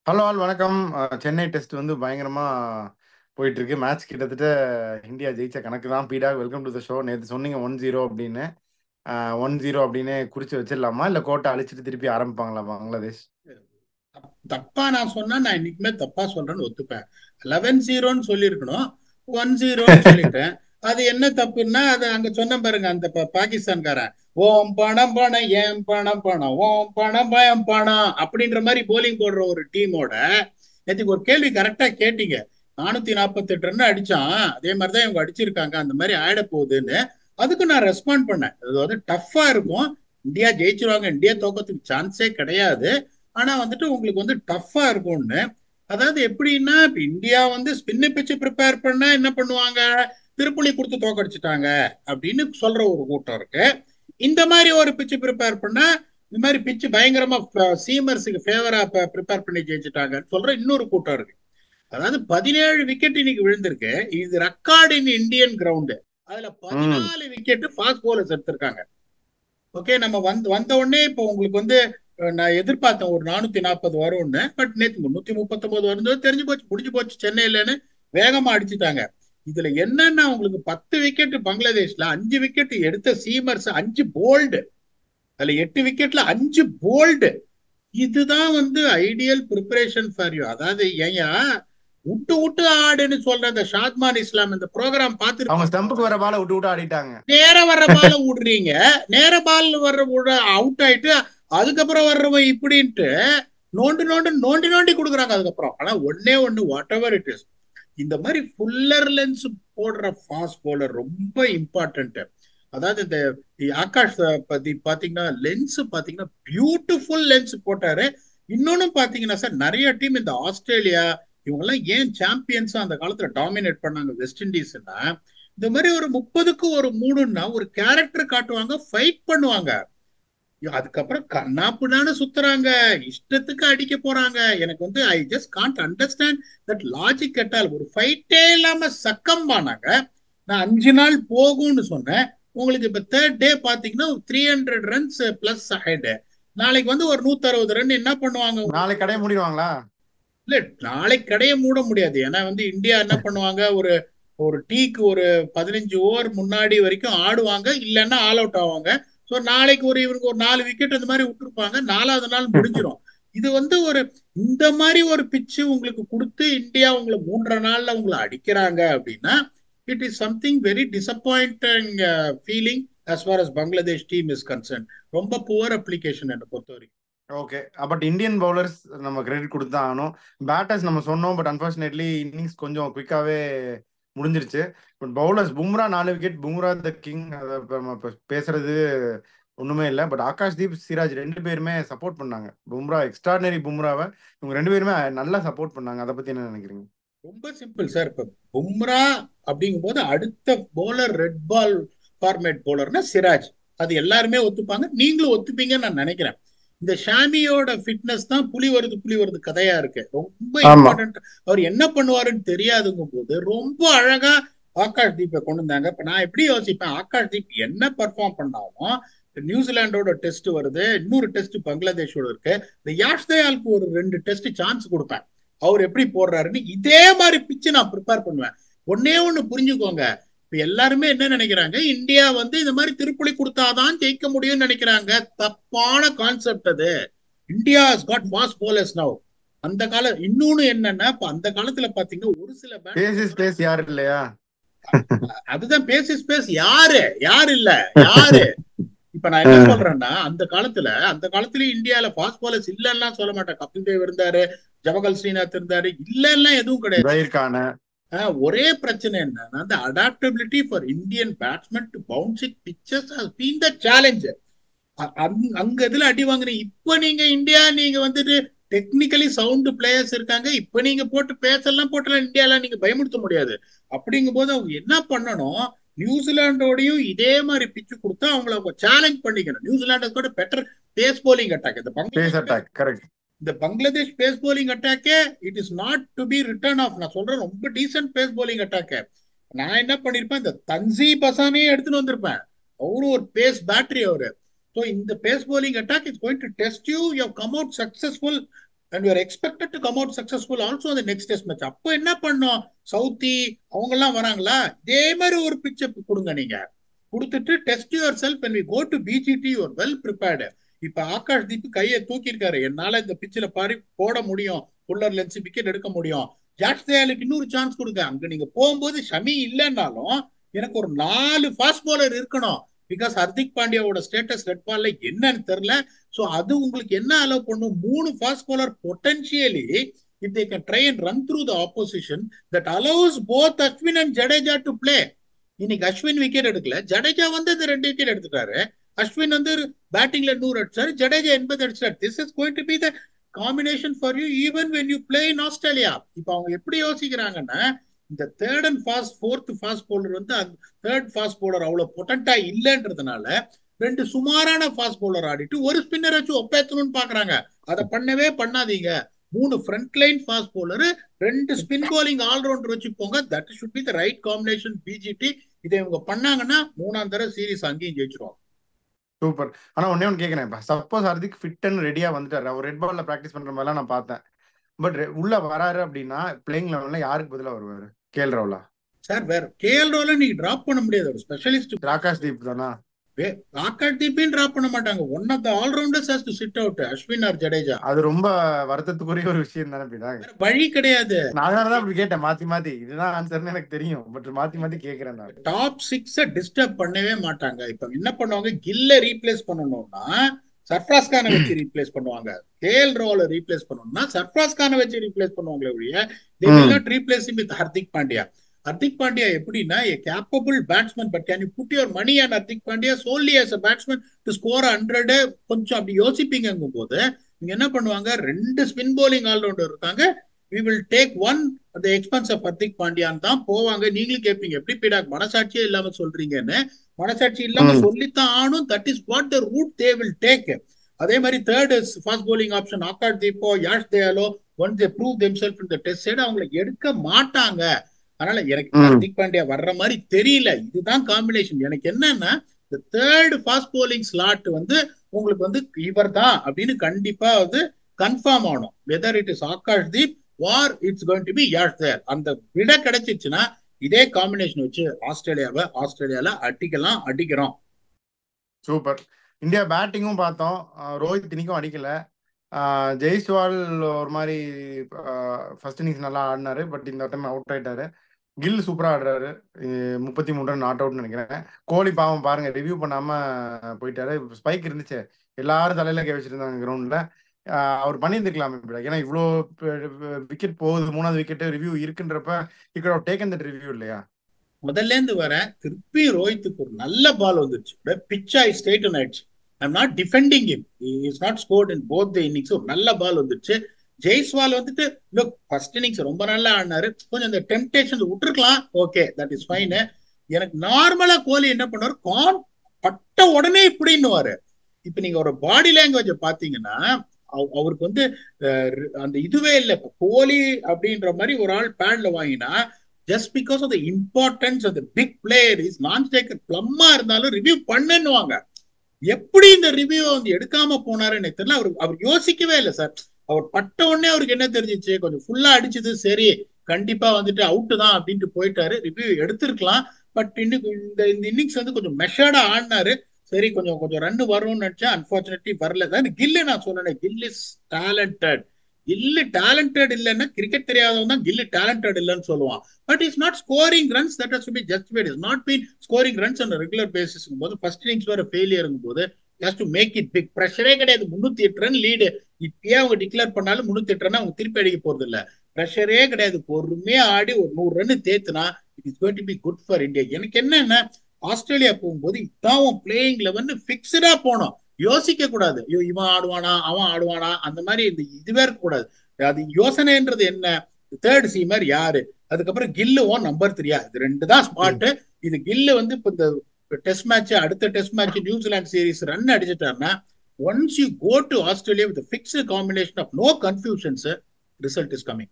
Hello all வணக்கம். Chennai test வந்து பயங்கரமா போயிட்டு இருக்கு. மேட்ச் கிட்டத்தட்ட இந்தியா ஜெயிச்ச கணக்கு தான். பீடா வெல்கம் டு த ஷோ. நேற்று சொன்னீங்க 1-0 அப்படின்னு. 1-0 அப்படின்னு குறிச்சு வச்சிடலாமா, இல்லை கோட்டை அழிச்சிட்டு திருப்பி ஆரம்பிப்பாங்களா பங்களாதேஷ்? தப்பா நான் சொன்னா நான் இன்னைக்குமே தப்பா சொல்றேன்னு ஒத்துப்பேன். 11-0 சொல்லியிருக்கணும், 1-0 சொல்லிட்டேன். அது என்ன தப்புன்னா, அது அங்க சொன்ன பாருங்க அந்த பாகிஸ்தான்காரன், ஓம் பணம் பணம் ஏன் பணம் பணம் ஓம் பணம் பயம் பணம் அப்படின்ற மாதிரி போலிங் போடுற ஒரு டீமோட நேற்றுக்கு ஒரு கேள்வி கரெக்டா கேட்டீங்க. 448 ரன் அடிச்சான், அதே மாதிரிதான் இவங்க அடிச்சிருக்காங்க, அந்த மாதிரி ஆயிட போகுதுன்னு. அதுக்கு நான் ரெஸ்பாண்ட் பண்ணேன். அது வந்து டஃபா இருக்கும், இந்தியா ஜெயிச்சிருவாங்க, இந்தியா தோக்கத்துக்கு சான்ஸே கிடையாது, ஆனா வந்துட்டு உங்களுக்கு வந்து டஃபா இருக்கும்னு. அதாவது எப்படின்னா, இப்ப இந்தியா வந்து ஸ்பின்னை பிச்சு ப்ரிப்பேர் பண்ண என்ன பண்ணுவாங்க, திருப்புளி கொடுத்து தோக்கடிச்சிட்டாங்க அப்படின்னு சொல்ற ஒரு கூட்டம் இருக்கு. இந்த மாதிரி ஒரு பிச்சு ப்ரிப்பேர் பண்ணா, இந்த மாதிரி பிச்சு பயங்கரமா சீமர்ஸுக்கு ஃபேவரா ப்ரிப்பேர் பண்ணி ஜெயிச்சுட்டாங்கன்னு சொல்ற இன்னொரு கூட்டம் இருக்கு. அதாவது 17 விக்கெட் இன்னைக்கு விழுந்திருக்கு, இது ரெக்கார்டு இன் இந்தியன் கிரவுண்டு. அதுல ம். 14 விக்கெட் ஃபாஸ்ட் போலர்ஸ் எடுத்திருக்காங்க. ஓகே, நம்ம வந்த உடனே இப்போ உங்களுக்கு வந்து நான் எதிர்பார்த்தேன் ஒரு 440 வரும்னு. பட் நேற்று 339 வருது, தெரிஞ்சு போச்சு, முடிஞ்சு போச்சு சென்னையிலன்னு வேகமா அடிச்சுட்டாங்க. இதுல என்னன்னா, உங்களுக்கு 10 விக்கெட் பங்களாதேஷ்ல, 5 விக்கெட் எடுத்த சீமர்ஸ் 5 போல்டு, அதுல 8 விக்கெட்ல 5 போல்டு. இதுதான் வந்து ஐடியல் ப்ரிப்பரேஷன் ஃபார் யூ. அதாவது ஏயா விட்டு விட்டு ஆடுன்னு சொல்ற அந்த ஷாத்மான் இஸ்லாம் இந்த ப்ரோக்ராம் அவங்க பார்த்துருப்பீங்க ஸ்டம்புக்கு வர நீங்க. பால விட்டு விட்டு ஆடிட்டாங்க. நேர வர்ற பால விடுறீங்க, நேர பால் வர்ற அவுட் ஆயிட்டு அதுக்கப்புறம் வர்றவன் இப்படின்ட்டு நோண்டி நோண்டி நோண்டி நோண்டி கொடுக்குறாங்க அதுக்கப்புறம். ஆனா ஒன்னே ஒண்ணு, வாட் எவர் இட் இஸ், இந்த மாதிரி ஃபுல்லர் லென்ஸ் போடுற ஃபாஸ்ட் போலர் ரொம்ப இம்பார்ட்டன்ட். அதாவது இந்த ஆகாஷ் பத்தி பாத்தீங்கன்னா, லென்ஸ் பாத்தீங்கன்னா பியூட்டிஃபுல் லென்ஸ் போட்டாரு. இன்னொன்னு பாத்தீங்கன்னா சார், நிறைய டீம் இந்த ஆஸ்திரேலியா இவங்க எல்லாம் ஏன் சாம்பியன்ஸ் அந்த காலத்துல டாமினேட் பண்ணாங்க வெஸ்ட் இண்டீஸ்னா, இந்த மாதிரி ஒரு 30க்கு ஒரு மூணுன்னா ஒரு கேரக்டர் காட்டுவாங்க, ஃபைட் பண்ணுவாங்க. அதுக்கப்புறம் கண்ணாப்புனான்னு சுத்துறாங்க, இஷ்டத்துக்கு அடிக்க போறாங்க. எனக்கு வந்து I just can't understand that logic கேட்டால். ஒரு ஃபைட்டே இல்லாம சக்கம் பானாங்க. நான் 5 நாள் போகும்னு சொன்னேன். உங்களுக்கு இப்ப தேர்ட் டே பாத்தீங்கன்னா 300 ரன்ஸ் பிளஸ் ஹெட். நாளைக்கு வந்து ஒரு 160 ரன் என்ன பண்ணுவாங்க உங்களுக்கு? நாளைக்கு கடையை மூடிடுவாங்களா? இல்ல, நாளைக்கு கடையை மூட முடியாது. ஏன்னா வந்து இந்தியா என்ன பண்ணுவாங்க, ஒரு ஒரு டீக்கு ஒரு 15 ஓவர் முன்னாடி வரைக்கும் ஆடுவாங்க, இல்லைன்னா ஆல் அவுட் ஆவாங்க. ஸோ நாளைக்கு ஒரு இவருக்கு ஒரு 4 விக்கெட் அந்த மாதிரி விட்டுருப்பாங்க, 4வது நாள் முடிஞ்சிடும். இது வந்து ஒரு இந்த மாதிரி ஒரு பிச்சு உங்களுக்கு கொடுத்து இந்தியா உங்களை 3.5 நாள்ல உங்களை அடிக்கிறாங்க அப்படின்னா, it is something very disappointing feeling as far as Bangladesh team is concern. ரொம்ப புவர் அப்ளிகேஷன் என்னை பொறுத்த வரைக்கும். ஓகே. பட் இந்தியன் பவுலர்ஸ் நம்ம கிரெடிட் கொடுத்து தான் ஆகணும். பேட்டர்ஸ் நம்ம சொன்னோம், பட் அன்பார்ச்சுனேட்லி இன்னிங்ஸ் கொஞ்சம் குவிக்காவே முடிஞ்சிருச்சு. But bowlers Bumrah 4 wicket, Bumrah the king. அதை நம்ம பேசுறது ஒண்ணுமே இல்லை. பட் ஆகாஷ்தீப் சிராஜ் 2 பேருமே சப்போர்ட் பண்ணாங்க பும்ரா, எக்ஸ்ட்ராடனரி பும்ராவை. இவங்க 2 பேருமே நல்லா சப்போர்ட் பண்ணாங்க. அதை பத்தி என்ன நினைக்கிறீங்க? ரொம்ப சிம்பிள் சார். இப்ப பும்ரா அப்படிங்கும் போது அடுத்த போலர் ரெட் பால் ஃபார்மேட் போலர்னா சிராஜ். அது எல்லாருமே ஒத்துப்பாங்க, நீங்களும் ஒத்துப்பீங்கன்னு நான் நினைக்கிறேன். இந்த ஷாமியோட ஃபிட்னஸ் தான் புலி வருது புலி வருது கதையா இருக்கு, ரொம்ப ஆமா. இம்பார்ட்டன்ட். அவர் என்ன பண்ணுவாருன்னு தெரியாதுங்கும் போது ரொம்ப அழகா ஆகாஷ் தீப்பை கொண்டு வந்தாங்க. இப்ப நான் எப்படி யோசிப்பேன், ஆகாஷ் தீப் என்ன பர்ஃபார்ம் பண்ணாலும், நியூசிலாண்டோட டெஸ்ட் வருது, இன்னொரு டெஸ்ட் பங்களாதேஷோட இருக்கு, இந்த யாஷ் தயாலுக்கு ஒரு 2 டெஸ்ட் சான்ஸ் கொடுப்பேன். அவர் எப்படி போடுறாருன்னு இதே மாதிரி பிச்சு நான் ப்ரிப்பேர் பண்ணுவேன். ஒன்னே ஒண்ணு புரிஞ்சுக்கோங்க, இப்ப எல்லாருமே என்ன நினைக்கிறாங்க, இந்தியா வந்து இந்த மாதிரி திருப்புளி கொடுத்தாதான் ஜெயிக்க முடியும்னு நினைக்கிறாங்க. தப்பான கான்செப்ட் அது. India has got fast bowlers now. அந்த கால இன்னொன்னு என்னன்னா, இப்ப அந்த காலத்துல பாத்தீங்கன்னா ஒரு சில பேசி பேட்ஸ்மேன் ஸ்பேஸ் யாரும் இல்லையா? அதுதான் பேசி ஸ்பேஸ். யாரு யாரு இல்ல, யாரு? இப்ப நான் என்ன சொல்றேன்னா, அந்த காலத்துல இந்தியால ஃபாஸ்ட் பாலர்ஸ் இல்லன்னா சொல்ல மாட்டேன். கபில் தேவ் இருந்தாரு, ஜவஹர் ஸ்ரீநாத் இருந்தாரு, இல்லன்னா எதுவும் கிடையாது. ஜஹீர் கான். ஒரே பிரச்சனை என்னன்னா, அந்த adaptability for Indian batsman to bouncing pitches has been the challenge. அங்க இதுல அடி வாங்குறீங்க. இப்ப நீங்க இந்தியா, நீங்க வந்துட்டு டெக்னிக்கலி சவுண்ட் பிளேயர்ஸ் இருக்காங்க, இப்ப நீங்க போட்டு பேசலாம் போட்டலாம், இந்தியால நீங்க பயமுறுத்த முடியாது. அப்படிங்கும் போது அவங்க என்ன பண்ணணும், நியூசிலாண்டோடையும் இதே மாதிரி பிச்சு கொடுத்தா அவங்கள அவங்க சேலஞ்ச் பண்ணிக்கணும். நியூசிலாண்டை கூட better pace bowling attack. Pace attack correct. இந்த பங்களாதேஷ் பேஸ் போலிங் அட்டாக்கே it is not to be written off. நான் சொல்றேன், ரொம்ப டீசென்ட் பேஸ் போலிங் அட்டாக். நான் என்ன பண்ணிருப்பேன், இந்த தன்சி பசானே எடுத்துட்டு வந்திருப்பேன். அவரு ஒரு பேஸ் பேட்டரி அவரு. ஸோ இந்த pace bowling attack is going to test you. You come out successful and you are expected to come out successful also on the next test match. அப்போ என்ன பண்ணோம், சவுத்தி அவங்க எல்லாம் வராங்களா, இதே மாதிரி ஒரு பிச்சை கொடுங்க, நீங்க கொடுத்துட்டு test your self when we go to BGT you are well prepared. இப்ப ஆகாஷ் தீப் கையை தூக்கி இருக்காரு, என்னால இந்த பிச்சில பாரி போட முடியும், புல்லர் லென்ஸ் விக்கெட் எடுக்க முடியும், ஜாஸ் தயாலுக்கு இன்னொரு சான்ஸ் கொடுங்க. அங்க நீங்க போகும்போது ஷமி இல்லைன்னாலும் எனக்கு ஒரு 4 ஃபாஸ்ட் பவுலர் இருக்கணும், பிகாஸ் ஹர்திக் பாண்டியாவோட ஸ்டேட்டஸ் ரெட் பால்ல என்னன்னு தெரியல. சோ அது உங்களுக்கு என்ன அலோவ் பண்ணும், 3 fast bowler potentially if they can try and run through the opposition that allows both Ashwin and Jadeja to play. இன்னைக்கு அஸ்வின் விக்கெட் எடுக்கல, ஜடேஜா வந்து 2 விக்கெட் எடுத்துட்டாரு, அஸ்வின் வந்து பேட்டிங்ல 100 அடிச்சாரு, ஜடேஜா 80 அடிச்சாரு. This is going to be the combination for you even when you play in Australia. இப்ப அவங்க எப்படி யோசிக்கிறாங்கன்னா, இந்த third and fast fourth fast bowler வந்து தேர்ட் ஃபாஸ்ட் பவுலர் அவ்வளவு பொட்டன்டா இல்லைன்றதுனால 2 சுமாரான ஃபாஸ்ட் பவுலர் ஆடிட்டு ஒரு ஸ்பின்னர் வச்சு ஒப்பேத்தணும்னு பாக்குறாங்க. அதை பண்ணவே பண்ணாதீங்க. 3 front line fast bowler, 2 spin bowling allrounder வச்சு போங்க. That should be the right combination BGT. இதை இவங்க பண்ணாங்கன்னா 3ஆம் தடவை சீரிஸ் அங்கேயும் ஜெயிச்சிருவாங்க. சூப்பர். ஆனா ஒன்னே ஒன்று கேட்கிறேன், சப்போஸ் ஹர்திக் ஃபிட் அண்ட் ரெடியா வந்துட்டாரு, அவர் ரெட் பால்ல பிராக்டிஸ் பண்ற மாதிரிலாம் நான் பார்த்தேன், பட் உள்ள வராரு அப்படின்னா பிளேயிங் லெவல்ல யாருக்கு பதிலா வருவாரு? KL ராகுலா சார்? வேற KL ராகுல நீங்க டிராப் பண்ண முடியாது, ஒரு ஸ்பெஷலிஸ்ட். ஆகாஷ் தீப் தானா? ஆகாஷ் தீப்பையும் டிராப் பண்ண மாட்டாங்க. One of the allrounders has to sit out, Ashwin or Jadeja. அது ரொம்ப வருத்தத்துக்குரிய ஒரு விஷயம் தானே பிதா? வழி கிடையாது. நான் அதனாலதான் அப்படி கேட்டேன், மாத்தி மாத்தி. இதுதான் ஆன்சர்னு எனக்கு தெரியும், பட் மாத்தி மாத்தி கேட்கிறேன். நான் டாப் 6 டிஸ்டர்ப் பண்ணவே மாட்டாங்க. இப்ப என்ன பண்ணுவாங்க, கில்ல ரீப்ளேஸ் பண்ணணும்னா சர்ஃப்ராஸ் கானை வச்சு ரீப்ளேஸ் பண்ணுவாங்க, KL ராகுல ரீப்ளேஸ் பண்ணணும்னா சர்ஃப்ராஸ் கானை வச்சு ரீப்ளேஸ் பண்ணுவாங்களே ஒழிய they will not replace him with Hardik Pandya. Hardik Pandya எப்படின்னா a capable batsman, but can you put your money on Hardik Pandya solely as a batsman to score 100? கொஞ்சம் அப்படி யோசிப்பீங்கும் போது நீங்க என்ன பண்ணுவாங்க, 2 ஸ்பின் போலிங் ஆல்ரவுண்டர் இருக்காங்க, we will take one at the expense of Hardik Pandya தான் போவாங்க. நீங்களும் கேட்பீங்க, எப்படி பீடாக் மனசாட்சியே இல்லாம சொல்றீங்கன்னு. மனசாட்சி இல்லாம சொல்லித்தான் ஆனும். That is what the route they will take. அதே மாதிரி third fast bowling option Akash தீப்போ யாஷ் தயாலோ once they prove themselves in the test side அவங்களை எடுக்க மாட்டாங்க. அதனால எனக்கு ஹர்திக் பாண்டியா வர்ற மாதிரி தெரியல. இதுதான் காம்பினேஷன். எனக்கு என்னன்னா, இந்த தேர்ட் ஃபாஸ்ட் போலிங் ஸ்லாட் வந்து உங்களுக்கு வந்து இவர் தான் அப்படின்னு கண்டிப்பா வந்து கன்ஃபார்ம் ஆகணும். Whether it is Akash Deep or it's going to be Yash Dayal. அந்த விட கிடைச்சிச்சுன்னா இதே காம்பினேஷன் வச்சு ஆஸ்திரேலியால அடிக்கிறோம். சூப்பர். இந்தியா பேட்டிங்கும் பார்த்தோம், ரோஹித் இன்னைக்கும் அடிக்கல, ஜெய்ஸ்வால் ஒரு மாதிரி ஃபர்ஸ்ட் இன்னிங்ஸ் நல்லா ஆடினாரு, பட் இந்த டைம் அவுட் ஆயிட்டாரு. கில் சூப்பரா ஆடுறாரு, 33 ரன் நாட் அவுட்னு நினைக்கிறேன். கோலி பாவம் பாருங்க, ரிவ்யூ பண்ணாம போயிட்டாரு. ஸ்பைக் இருந்துச்சு, எல்லாரும் தலையில கை வச்சிருந்தாங்க கிரவுண்ட்ல, அவர் பண்ணியிருந்துக்கலாமே. ஏன்னா இவ்வளோ விக்கெட் போகுது, 3வது விக்கெட் ரிவ்யூ இருக்குன்றப்ப he could have taken that review இல்லையா? முதல்ல இருந்து வர திருப்பி ரோஹித்துக்கு ஒரு நல்ல பால் வந்துருச்சு, பிட்ச் ஆகி ஸ்ட்ரைட்டன் ஆயிடுச்சு. I'm not defending him, he is not scored in both the innings. ஒரு நல்ல பால் வந்துருச்சு. ஜெய்ஸ்வால் வந்துட்டு ஃபர்ஸ்ட் இன்னிங்ஸ் ரொம்ப நல்லா ஆடினாரு, கொஞ்சம் இந்த டெம்டேஷன் விட்டுருக்கலாம், ஓகே தட் இஸ் ஃபைன். எனக்கு நார்மலா கோலி என்ன பண்ணுவாரு, பட்ட உடனே இப்படின்னுவாரு. இப்ப நீங்க ஒரு பாடி லாங்குவேஜ் பாத்தீங்கன்னா அவருக்கு வந்து அந்த இதுவே இல்லை. கோலி அப்படின்ற மாதிரி ஒரு ஆள் பேட்ல வாங்கினா just because of the importance of the big player is non-taker plumma இருந்தாலும் ரிவ்யூ பண்ணுவாங்க. எப்படி இந்த ரிவ்யூ வந்து எடுக்காம போனாருன்னு தெரியல. அவர் யோசிக்கவே இல்லை சார். அவர் பட்ட உடனே அவருக்கு என்ன தெரிஞ்சிச்சு, கொஞ்சம் ஃபுல்லா அடிச்சது, சரி கண்டிப்பா வந்துட்டு அவுட்டு தான் அப்படின்ட்டு போயிட்டாரு. ரிவ்யூ எடுத்திருக்கலாம், பட் இன்னும் இந்த இன்னிங்ஸ் வந்து கொஞ்சம் மெஷர்டா ஆடினாரு. சரி கொஞ்சம் ரன் வரும்னு நினைச்சா அன்பார்ச்சுனேட்லி வரல. கில்லு நான் சொன்னேன், Gill is talented. Gill talented இல்லைன்னா கிரிக்கெட் தெரியாதவன் தான் கில்லு டேலண்டட் இல்லைன்னு சொல்லுவான். But is not scoring runs, that has to be justified. Is not been scoring runs on regular basis போது ஃபர்ஸ்ட் இன்னிங்ஸ் வேற ஃபெயிலியர் போது just to make it big. ப்ரெஷரே கிடையாது. 308 ரன் லீடு இப்பயே அவங்க டிக்ளேர் பண்ணாலும் 308 ரன் அவங்க திருப்பி அடிக்க போறது இல்ல. ப்ரெஷரே கிடையாது. பொறுமையா ஆடி ஒரு 100 ரன் தேத்துனா it is going to be good for India. எனக்கு என்னன்னா, ஆஸ்திரேலியா போகும்போது இதான் பிளேயிங் லெவன் பிக்ஸ்டா போனோம். யோசிக்க கூடாது, இவன் ஆடுவானா அவன் ஆடுவானா அந்த மாதிரி இதுவே இருக்க கூடாது. அது யோசனைன்றது என்ன, தேர்ட் சீமர் யாரு, அதுக்கப்புறம் கில்லுவும் நம்பர் 3 இது 2 தான் ஸ்பாட். இது கில்லு வந்து இப்ப இந்த டெஸ்ட் மேட்ச், அடுத்த test match New Zealand series run அடிச்சிட்டாருன்னா, once you go to Australia with fixed combination of no confusions, result is coming.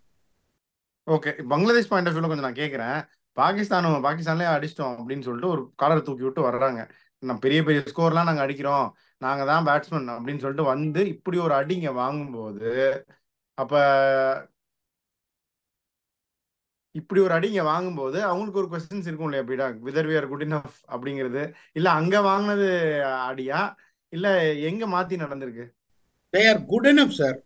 Okay, Bangladesh point of வியூல கொஞ்சம் நான் கேட்கிறேன். பாகிஸ்தான்லயே அடிச்சிட்டோம் அப்படின்னு சொல்லிட்டு ஒரு காலரை தூக்கி விட்டு வர்றாங்க. நம்ம பெரிய பெரிய ஸ்கோர்லாம் நாங்க அடிக்கிறோம், நாங்க தான் பேட்ஸ்மேன் அப்படின்னு சொல்லிட்டு வந்து இப்படி ஒரு அடிங்க வாங்கும்போது அப்ப இப்படி ஒரு அடி இங்க வாங்கும்போது அவங்களுக்கு ஒரு கொஸ்டின்ஸ் இருக்கும் இல்லையா பீடா, whether we are good enough அப்படிங்கிறது. இல்ல அங்க வாங்கினது அடியா, இல்ல எங்க மாத்தி நடந்திருக்கு? They are good enough sir.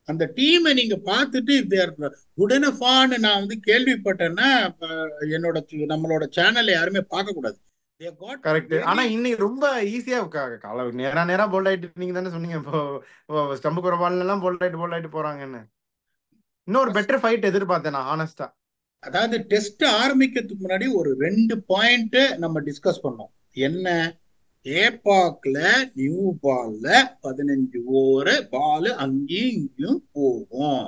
அந்த டீமை நீங்க பார்த்துட்டு தே ஆர் குட் எனஃபான்னு நான் வந்து கேள்விப்பட்டேன்னா என்னோட நம்மளோட சேனல்ல யாருமே பார்க்க கூடாது. They got correct. ஆனா வெரி. இன்னைக்கு ரொம்ப ஈஸியா கால நேரா நேரா போல்ட் ஆயிட்டு நீங்க தானே சொன்னீங்க இப்போ, ஸ்டம்புக்கு ஒரு பால் எல்லாம் போல்ட் ஆயிட்டு போறாங்கன்னு. இன்னொரு பெட்டர் ஃபைட் எதிர்பார்த்தேன் நான் ஹானஸ்டா. அதாவது டெஸ்ட் ஆரம்பிக்கிறதுக்கு முன்னாடி ஒரு 2 பாயிண்ட் நம்ம டிஸ்கஸ் பண்ணோம். என்ன? ஏபாக்ல நியூ பால்ல 15 ஓவர் பால் அங்கேயும் இங்கேயும் போகும்.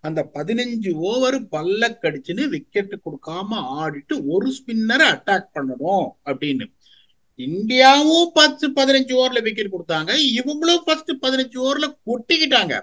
அந்த 15 ஓவர் பல்ல கடிச்சுன்னு விக்கெட் கொடுக்காம ஆடிட்டு ஒரு ஸ்பின்னரை அட்டாக் பண்ணணும் அப்படின்னு. இந்தியாவும் 10-15 ஓவர்ல விக்கெட் கொடுத்தாங்க, இவங்களும் ஃபர்ஸ்ட் 15 ஓவர்ல கொட்டிக்கிட்டாங்க.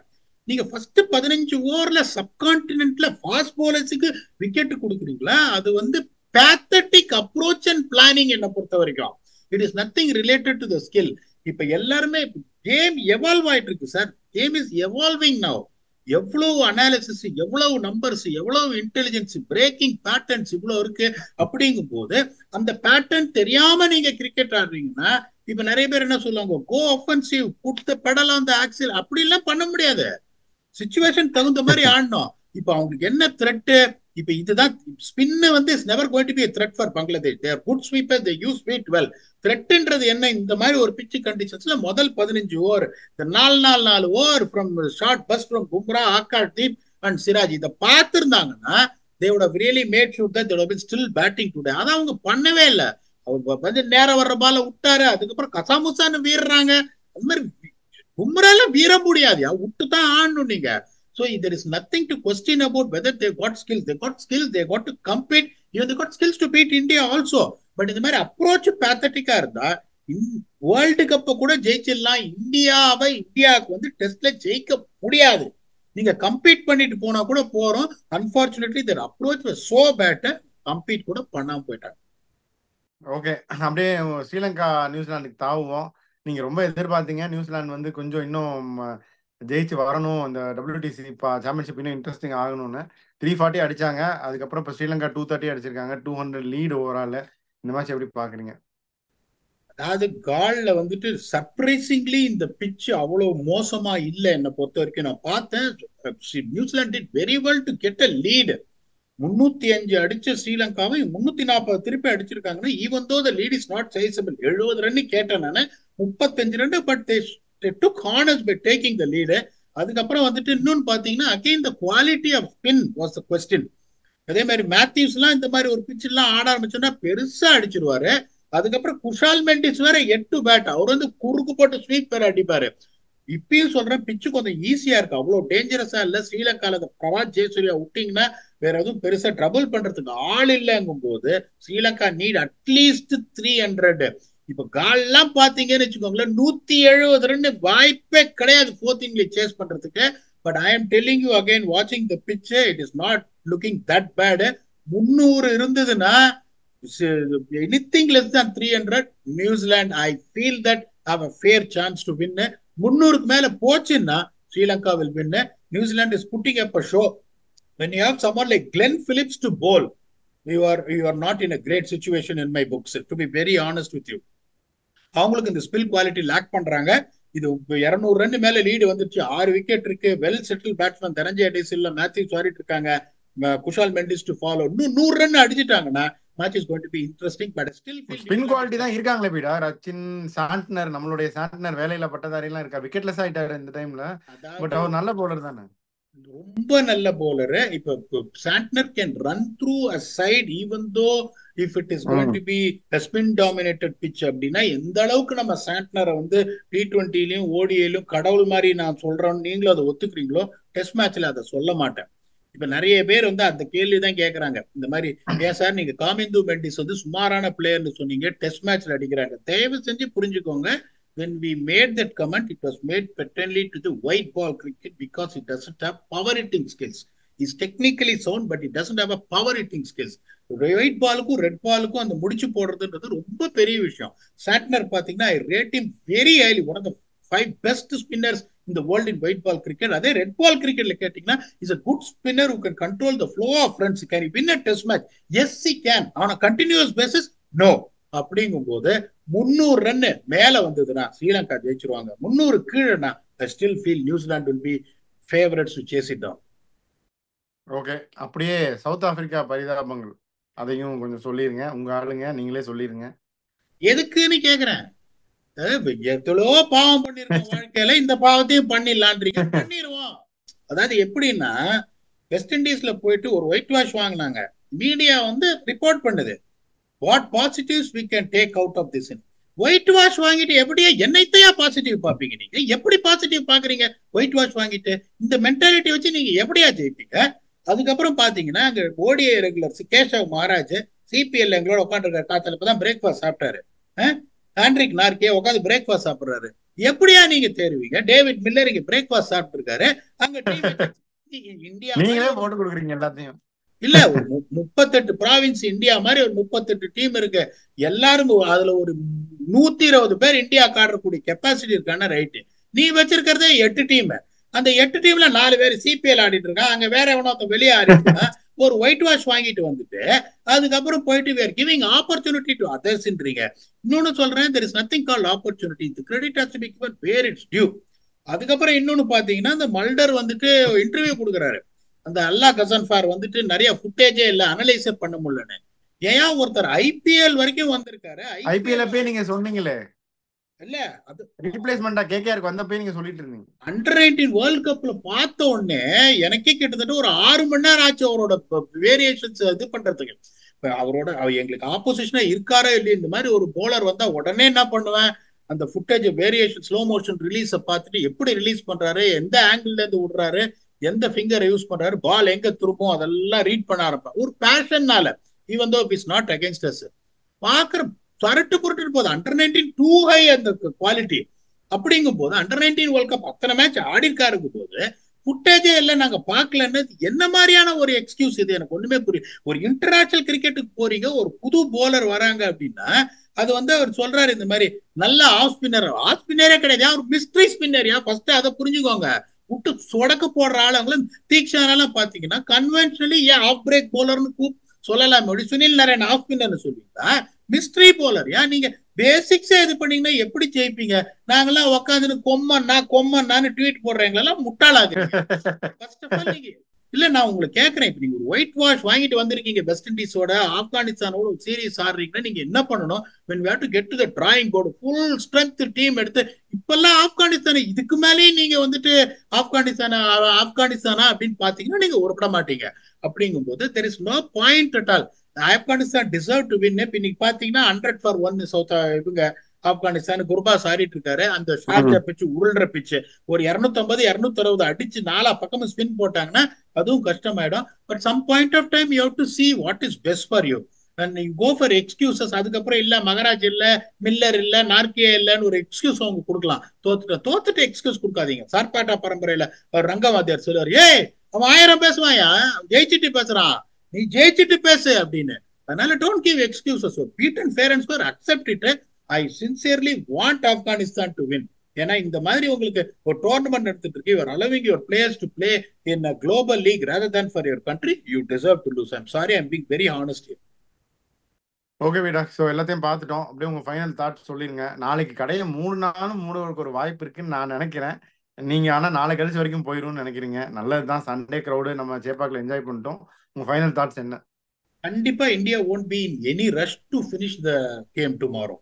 நீங்க ஃபர்ஸ்ட் 15 ஓவர்ல சப்கான்டினென்ட்ல ஃபாஸ்ட் பவுலர்ஸுக்கு விக்கெட் கொடுக்குறீங்களா? அது வந்து பேத்தட்டிக் அப்ரோச் அண்ட் பிளானிங் என்ன பொறுத்த வரைக்கும். It is nothing related to the skill. இப்ப எல்லாருமே கேம் எவால்வ் ஆயிட்டு இருக்கு sir. Game is evolving now. எவ்வளவு அனாலிசிஸ், எவ்வளவு நம்பர்ஸ், எவ்வளவு இன்டெலிஜென்ஸ், பிரேக்கிங் பேட்டர்ன்ஸ் இவ்வளவு இருக்கு. அப்படிங்கும் போது அந்த பேட்டர்ன் தெரியாம நீங்க கிரிக்கெட் ஆடுறீங்கன்னா, இப்ப நிறைய பேர் என்ன சொல்லுவாங்க, go offensive, put the pedal on the axle. அப்படி எல்லாம் பண்ண முடியாது. சிச்சுவேஷன் தகுந்த மாதிரி ஆடணும். இப்ப அவங்களுக்கு என்ன த்ரெட்? இப்ப இதுதான் ஸ்பின் வந்து is never going to be a threat for Bangladesh. They are good sweepers, they use speed well. த்ரெட்ன்றது என்ன? இந்த மாதிரி ஒரு பிட்ச் கண்டிஷன்ஸ்ல முதல் 15 ஓவர், இந்த 4 over from short bus from Bumrah, Akashdeep and Siraj, இதை பார்த்திருந்தாங்கன்னா they would have really made sure that they would have been still batting today. அதை அவங்க பண்ணவே இல்லை. அவங்க வந்து நேரம் வர்ற பால விட்டாரு, அதுக்கப்புறம் கசாமுசான்னு வீடுறாங்க. அது மாதிரி பும்ரால வீர முடியாது, விட்டு தான் ஆடணும் நீங்க. So there is nothing to question about whether they got skills. They got skills, they got to compete. Even they got skills to beat India also. But இந்த மாதிரி அப்ரோச் பேத்தட்டிக்கா இருந்தா வேர்ல்டு கப்பை கூட ஜெயிச்சிடலாம். இந்தியாவுக்கு வந்து டெஸ்ட்ல ஜெயிக்க முடியாது. நீங்க கம்பீட் பண்ணிட்டு போனா கூட போறோம். Unfortunately their approach was so bad, compete கூட பண்ணாம போயிட்டாங்க. ஓகே, அப்படியே ஸ்ரீலங்கா நியூசிலாந்துக்கு தாவுவோம். நீங்க ரொம்ப எதிர்பார்த்தீங்க நியூசிலாந்து வந்து கொஞ்சம் இன்னும் ஜெயிச்சு வரணும், இந்த WTC சாம்பியன்ஷிப் இன்னும் இன்ட்ரெஸ்டிங் ஆகணும்னு. 340 அடிச்சாங்க. அதுக்கப்புறம் இப்போ ஸ்ரீலங்கா 230 அடிச்சிருக்காங்க. 200 லீடு ஓவரால். இந்த மேட்ச் எப்படி பாக்குறீங்க? அதாவது கால்ல வந்துட்டு சர்ப்ரைசிங்லி இந்த பிட்ச் அவ்வளவு மோசமா இல்லை என்னை பொறுத்த வரைக்கும். நான் பார்த்தேன், New Zealand did very well to get a lead. 305 அடிச்ச ஸ்ரீலங்காவை 340 திருப்பி அடிச்சிருக்காங்கன்னா, even though the lead is not sizeable. 70 run கேட்டேன் நானு, 35 ரன். But they took honors by taking the lead. அதுக்கப்புறம் வந்துட்டு இன்னொன்னு பாத்தீங்கன்னா, again the quality of spin was the question. அதே மாதிரி மேத்யூஸ் எல்லாம் இந்த மாதிரி ஒரு பிட்ச் எல்லாம் ஆட ஆரம்பிச்சோன்னா பெருசா அடிச்சிருவாரு. அதுக்கப்புறம் குஷால் மெண்டிஸ் வேற 8 பேட், அவர் வந்து குறுக்கு போட்டு ஸ்வீப் வேற அடிப்பாரு. இப்பயும் சொல்றேன், பிச்சு கொஞ்சம் ஈஸியா இருக்கு, அவ்வளவு டேஞ்சரஸா இல்ல. ஸ்ரீலங்கால பிரவாத் ஜெயசூர்யா விட்டீங்கன்னா வேற எதுவும் பெருசா ட்ரபிள் பண்றதுக்கு ஆள் இல்லைங்கும் போது ஸ்ரீலங்கா நீட் அட்லீஸ்ட் 300. இப்ப கால்லாம் பாத்தீங்கன்னு வச்சுக்கோங்களேன், 170 ரன் வாய்ப்பே கிடையாது ஃபோர்த் இன்னிங்ல சேஸ் பண்றதுக்கு. But I am telling you again, வாட்சிங் the pitch, it is not looking that bad. 300 இருந்ததுன்னா anything less than 300, New Zealand I feel that have a fair chance to win. 300க்கு மேல போச்சுன்னா Sri Lanka will win. New Zealand is putting up a show. When you have someone like Glenn Phillips to bowl, you are not in a great situation in my books, to be very honest with you. அவங்களுக்கு இந்த spill quality lakh பண்றாங்க. இது 200 run மேல lead வந்துருச்சு, 6 wicket இருக்கு. Well settle batsman Dhananjaya de Silva, Mathews ஆடிட்டு இருக்காங்க, Kusal Mendis to follow. இன்னும் 100 ரன் அடிச்சிட்டாங்கன்னா match is going to be interesting. But still spin quality தான் இருக்காங்களே பீடா. ரச்சின், சாண்ட்னர், நம்மளுடைய சாண்ட்னர் வேலையில பட்டதாரி எல்லாம் இருக்கா, விக்கெட்லெஸ் ஆயிட்டாரு இந்த டைம்ல. பட் அவர் நல்ல பவுலர் தானே, ரொம்ப நல்ல பவுலர். இப்ப Santner can run through a side even though if it is going to be a spin dominated pitch. அப்படின்னா எந்த அளவுக்கு நம்ம சாண்ட்னரை வந்து T20லயும் ODIலயும் கடவுள் மாதிரி நான் சொல்றேன், நீங்களும் அதை ஒத்துக்கிறீங்களோ, டெஸ்ட் மேட்ச்ல அதை சொல்ல மாட்டேன். இப்ப நிறைய பேர் வந்து அந்த கேள்விதான் கேட்கறாங்க, இந்த மாதிரி ஏன் சார் நீங்க காமிந்து மெண்டிஸ் வந்து சுமாரான பிளேயர்னு சொன்னீங்க, டெஸ்ட் மேட்ச்ல அடிக்கிறாங்க. தயவு செஞ்சு புரிஞ்சுக்கோங்க, when we made that comment, it was made pertaining to the white ball cricket because it doesn't have power hitting skills. He's technically sound, but he doesn't have a power hitting skills. White பாலுக்கும் red பாலுக்கும் அந்த முடிச்சு போடுறதுன்றது ரொம்ப பெரிய விஷயம். Santner பாத்தீங்கன்னா I rate him very highly, one of the 5 best spinners இந்த world in white ball cricket. அதே ரெட் பால் கிரிக்கெட்ல கேட்டீங்கன்னா is a good spinner who can control the flow of runs. Can he win a test match? Yes he can. On a continuous basis no. அப்படிங்கும் போது 300 run மேல வந்ததுன்னா Sri Lanka ஜெயிச்சிருவாங்க. 300 கீழேனா I still feel New Zealand will be favorites to chase it down. Okay, அப்படியே south Africa பரிதாபங்கள் அதையும் கொஞ்சம் சொல்லிருங்க. உங்க ஆளுங்க நீங்களே சொல்லிருங்க. எதுக்குன்னு கேக்குறேன். எவ்வளோ பாவம் பண்ணிருக்கோம் வாழ்க்கையில, இந்த பாவத்தையும் பண்ணிடலான்றீங்க. பண்ணிடுவோம். அதாவது எப்படின்னா வெஸ்ட் இண்டீஸ்ல போயிட்டு ஒரு ஒயிட் வாஷ் வாங்கினாங்க. மீடியா வந்து ரிப்போர்ட் பண்ணுது what positives we can take out of this. White wash வாங்கிட்டு எப்படியா என்னைத்தையா பாசிட்டிவ் பாப்பீங்க? நீங்க எப்படி பாசிட்டிவ் பாக்குறீங்க? ஒயிட் வாஷ் வாங்கிட்டு இந்த மென்டாலிட்டி வச்சு நீங்க எப்படியா ஜெயிப்பீங்க? அதுக்கப்புறம் பாத்தீங்கன்னா அங்க ODI regulars Keshav Maharaj CPL எங்களோட உட்காந்துருக்காரு. காத்தால இப்பதான் பிரேக்ஃபாஸ்ட் சாப்பிட்டாரு. ஆண்ட்ரிக் நார்கே உட்காந்து பிரேக்ஃபாஸ்ட் சாப்பிடுறாரு. எப்படியா நீங்க தேர்வீங்க? டேவிட் மில்லர் இங்க பிரேக்ஃபாஸ்ட் சாப்பிட்டு இருக்காரு. அங்க இந்தியா நீங்களே போட்டு கொடுக்குறீங்க எல்லாத்தையும். இல்ல, ஒரு 38 ப்ராவின்ஸ் இந்தியா மாதிரி ஒரு 38 டீம் இருக்கு. எல்லாரும் அதுல ஒரு 120 பேர் இந்தியா ஆடக்கூடிய கெப்பாசிட்டி இருக்கான ரைட்டு. நீ வச்சிருக்கிறதே 8 டீம். அந்த 8 டீம்ல 4 பேர் சிபிஎல் ஆடிட்டு இருக்கான். அங்க வேற எவனோ வெளியே ஆடிட்டு இருக்கான். ஒரு ஒயிட் வாஷ் வாங்கிட்டு வந்துட்டு அதுக்கப்புறம் போயிட்டு we are giving opportunity to othersன்றீங்க. இன்னொன்னு சொல்றேன், there is nothing called opportunity. The credit has to be given where it's due. அதுக்கப்புறம் இன்னொன்னு பாத்தீங்கன்னா இந்த மல்டர் வந்துட்டு இன்டர்வியூ கொடுக்குறாரு. அந்த அல்லா கசன்ஃபார் வந்துட்டு நிறைய ஃபுட்டேஜே இல்ல, அனலைஸே பண்ண முடியலன்னு. ஏன் ஒருத்தர் ஐபிஎல் வரைக்கும் வந்திருக்காரு. ஐபிஎல் அப்பயே நீங்க சொன்னீங்களே இல்ல, அது ரீப்ளேஸ்மெண்டா கேகேஆருக்கு வந்தப்பயே நீங்க சொல்லிட்டு இருந்தீங்க. அண்டர் 19 வேர்ல்ட் கப்ல பார்த்த உடனே எனக்கே கிட்டத்தட்ட ஒரு 6 மணி நேரம் ஆச்சு அவரோட வேரியேஷன்ஸ் இது பண்றதுக்கு. அவரோட எங்களுக்கு ஆப்போசிஷனா இருக்காரோ இல்லையா, இந்த மாதிரி ஒரு போலர் வந்தா உடனே என்ன பண்ணுவேன், அந்த ஃபுட்டேஜ் வேரியேஷன் ஸ்லோ மோஷன் ரிலீஸ பார்த்துட்டு எப்படி ரிலீஸ் பண்றாரு, எந்த ஆங்கிள் இருந்து விடுறாரு, எந்த ஃபிங்கரை யூஸ் பண்றாரு, பால் எங்க திரும்பும், அதெல்லாம் ரீட் பண்ண ஆரம்பிப்பேன் ஒரு பேஷன்னால. Even though it is not against us. பாக்குற சரட்டு புரட்டு போது அண்டர் 19 டூ ஹை அந்த குவாலிட்டி. அப்படிங்கும் போது அண்டர் 19 வேர்ல்ட் கப் அத்தனை மேட்ச் ஆடிருக்காருக்கு போது ஃபுட்டேஜே இல்லை நாங்க பாக்கலன்னு என்ன மாதிரியான ஒரு எக்ஸ்கியூஸ் இது? எனக்கு ஒண்ணுமே புரியும். ஒரு இன்டர்நேஷனல் கிரிக்கெட்டுக்கு போறீங்க, ஒரு புது போலர் வராங்க அப்படின்னா அது வந்து அவர் சொல்றாரு இந்த மாதிரி நல்ல ஆஃப் ஸ்பின்னர். ஆஃப் ஸ்பின்னரே கிடையாது, ஒரு மிஸ்ட்ரி ஸ்பின்னரியா. ஃபர்ஸ்ட் அதை புரிஞ்சுக்கோங்க. விட்டு சொடக்க போடுற ஆளுங்களும் தீக்ஷானெல்லாம் பாத்தீங்கன்னா கன்வென்ஷனலி ஏன் ஆஃப் பிரேக் போலர்னு சொல்லலாம். சுனில் நரேன் ஆஃப் ஸ்பின்னர் சொல்லிங்களா? Mystery bowler. ஏன் நீங்க பேசிக்ஸே இது பண்ணீங்கன்னா எப்படி ஜெயிப்பீங்க? நாங்கெல்லாம் உட்காந்து கொம்மன்னான்னு ட்வீட் போடுறீங்களா? முட்டாளாகுறீங்க. ஃபர்ஸ்ட் ஆஃப் ஆல் நீங்க இல்ல, நான் உங்களுக்கு கேட்கறேன், இப்ப நீங்க ஒரு ஒயிட் வாஷ் வாங்கிட்டு வந்திருக்கீங்க வெஸ்ட் இண்டீஸோட ஆப்கானிஸ்தானோட ஒரு சீரீஸ் ஆடுறீங்கன்னா நீங்க என்ன பண்ணணும்? when we have to get to the drawing board, full strength team எடுத்து இப்பெல்லாம் ஆப்கானிஸ்தான் இதுக்கு மேலேயே நீங்க வந்துட்டு ஆப்கானிஸ்தானா அப்படின்னு பாத்தீங்கன்னா நீங்க உருப்பட மாட்டீங்க. அப்படிங்கும் போது there is no point at all. Afghanistan deserve to win. இன்னைக்கு பாத்தீங்கன்னா 100 for 1 சவுத் இவங்க ஆப்கானிஸ்தான் குர்பாஸ் ஆடிட்டு இருக்காரு. அந்த ஷார்ஜா பிச்சு உருள்ற பிச்சு ஒரு 250 260 அடிச்சு 4 பக்கமும் ஸ்பின் போட்டாங்கன்னா அதுவும் கஷ்டமாயிடும். But some point of time you have to see what is best for you and you go for excuses. அதுக்கப்புறம் இல்ல மகராஜ் இல்ல, மில்லர் இல்ல, நார்கே இல்லன்னு ஒரு எக்ஸ்கியூஸ் அவங்க கொடுக்கலாம். தோத்துட்டு எக்ஸ்கியூஸ் கொடுக்காதீங்க. சார்பாட்டா பரம்பரையில ரங்கவாத்தியார் சொல்லுவார், ஏய் அவன் 1000 பேசுவாயா, ஜெயிச்சுட்டு பேசுறான், நீ ஜெயிச்சுட்டு பேசு அப்படின்னு. அதனால don't give excuses. Beat and fair and score, accept it. I sincerely want Afghanistan to win. ஏன்னா இந்த மாதிரி உங்களுக்கு ஒரு டோர்னமெண்ட் எடுத்துட்டு இருக்கு, you're allowing your players to play in a global league rather than for your country, you deserve to lose. I'm sorry, I'm being very honest here. Okay வீடா, so எல்லாத்தையும் பார்த்துட்டோம். அப்படியே உங்க ஃபைனல் தாட் சொல்லிருங்க. நாளைக்கு கடையை மூடுறதுக்கு ஒரு வாய்ப்பு இருக்குன்னு நான் நினைக்கிறேன். நீங்க ஆனா நாளை கழிச்சு வரைக்கும் போயிரும்னு நினைக்கிறீங்க. நல்லதுதான், சண்டே கிரௌடு நம்ம சேப்பாக்கில் என்ஜாய் பண்ணிட்டோம். உங்க ஃபைனல் தாட்ஸ் என்ன? கண்டிப்பா India won't be in any rush to finish the game tomorrow.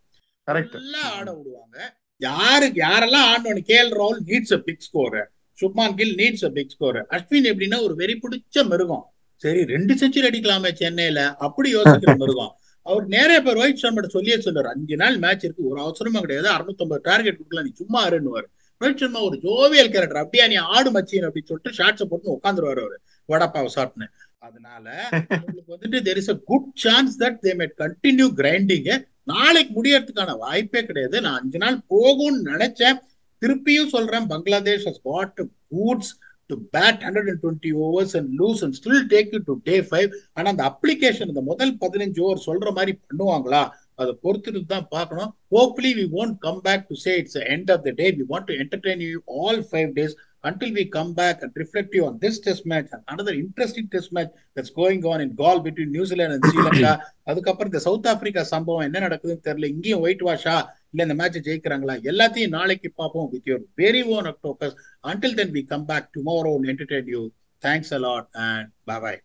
Correct. நல்லா ஆட விடுவாங்க. யாரெல்லாம் ஆடணும், கேஎல் ராகுல் needs a big score, Shubman Gill needs a big score. அஸ்வின் எப்படின்னா ஒரு வெறி பிடிச்ச மிருகம். சரி 2 செஞ்சுரி அடிக்கலாமே சென்னையில அப்படி யோசிக்கிற மிருகம். அவர் நேரே பேர் ரோஹித் சர்மா சொல்லியே சொல்றாரு, 5 நாள் மேட்ச் இருக்கு, ஒரு அவசரமா கிடையாது, 650 டார்கெட் கொடுக்கலாம், நீ சும்மா இருன்னுவாரு. ரோஹித் சர்மா ஒரு ஜோவியல் கேரக்டர். அப்படியா நீ ஆடு மச்சின் அப்படின்னு சொல்லிட்டு ஷார்ட்ஸை போட்டு உட்காந்துருவாரு அவரு வடப்பாவை சாப்பிட்டுன்னு. அதனால உங்களுக்கு வந்துட்டு there is a good chance that they may continue grinding. நாளைக்கு முடியறதுக்கான வாய்ப்பே கிடையாது. நான் 5 நாள் போகும்னு நினைச்சேன். திருப்பியும் சொல்றேன், Bangladesh has got goods to bat 120 overs and lose and still take it to day 5. ஆனா அந்த அப்ளிகேஷன் இந்த முதல் 15 ஓவர் சொல்ற மாதிரி பண்ணுவாங்களா அதை பொறுத்துட்டு தான் பார்க்கணும். Hopefully we won't come back to say it's the end of the day. We want to entertain you all 5 days until we come back and reflect you on this test match and another interesting test match that's going on in Galle between New Zealand and Sri Lanka. அதுக்கப்புறம் இந்த south Africa சம்பவம் என்ன நடக்குதுன்னு தெரியல. இங்கேயும் white வாஷா இல்ல இந்த match ஜெயிக்கிறாங்களா, எல்லாத்தையும் நாளைக்கு பார்ப்போம் with your very own octopus. Until then we come back tomorrow and entertain you. Thanks a lot and bye bye.